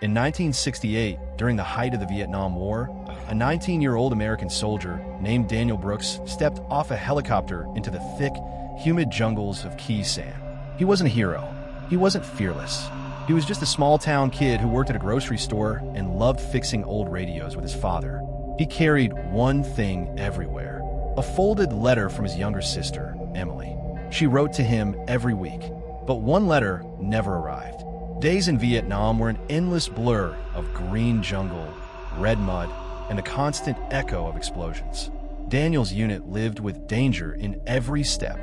In 1968, during the height of the Vietnam War, a 19-year-old American soldier named Daniel Brooks stepped off a helicopter into the thick, humid jungles of Khe Sanh. He wasn't a hero. He wasn't fearless. He was just a small-town kid who worked at a grocery store and loved fixing old radios with his father. He carried one thing everywhere: a folded letter from his younger sister, Emily. She wrote to him every week, but one letter never arrived. Days in Vietnam were an endless blur of green jungle, red mud, and a constant echo of explosions. Daniel's unit lived with danger in every step: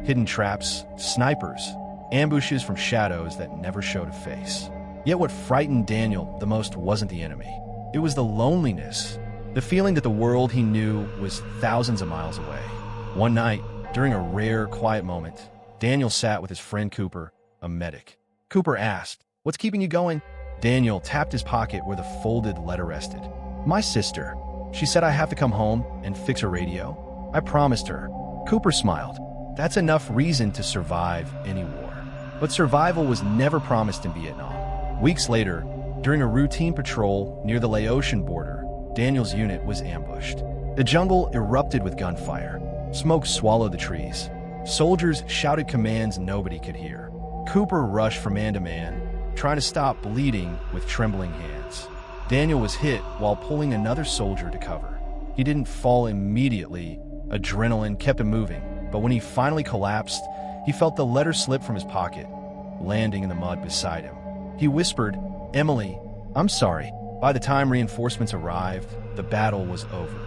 hidden traps, snipers, ambushes from shadows that never showed a face. Yet what frightened Daniel the most wasn't the enemy. It was the loneliness, the feeling that the world he knew was thousands of miles away. One night, during a rare, quiet moment, Daniel sat with his friend Cooper, a medic. Cooper asked, "What's keeping you going?" Daniel tapped his pocket where the folded letter rested. "My sister. She said I have to come home and fix her radio. I promised her." Cooper smiled. That's enough reason to survive any war. But survival was never promised in Vietnam. Weeks later, during a routine patrol near the Laotian border, Daniel's unit was ambushed. The jungle erupted with gunfire. Smoke swallowed the trees. Soldiers shouted commands nobody could hear. Cooper rushed from man to man, trying to stop bleeding with trembling hands. Daniel was hit while pulling another soldier to cover. He didn't fall immediately. Adrenaline kept him moving, but when he finally collapsed, he felt the letter slip from his pocket, landing in the mud beside him. He whispered, "Emily, I'm sorry." By the time reinforcements arrived, the battle was over.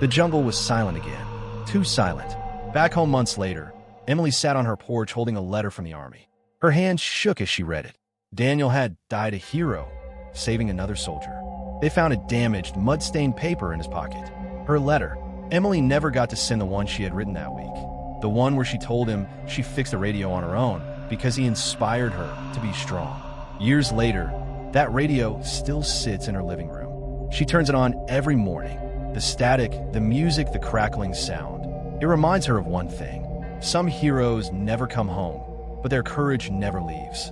The jungle was silent again. Too silent. Back home months later, Emily sat on her porch holding a letter from the army. Her hands shook as she read it. Daniel had died a hero, saving another soldier. They found a damaged, mud-stained paper in his pocket. Her letter. Emily never got to send the one she had written that week. The one where she told him she fixed the radio on her own because he inspired her to be strong. Years later, that radio still sits in her living room. She turns it on every morning. The static, the music, the crackling sound. It reminds her of one thing: some heroes never come home, but their courage never leaves.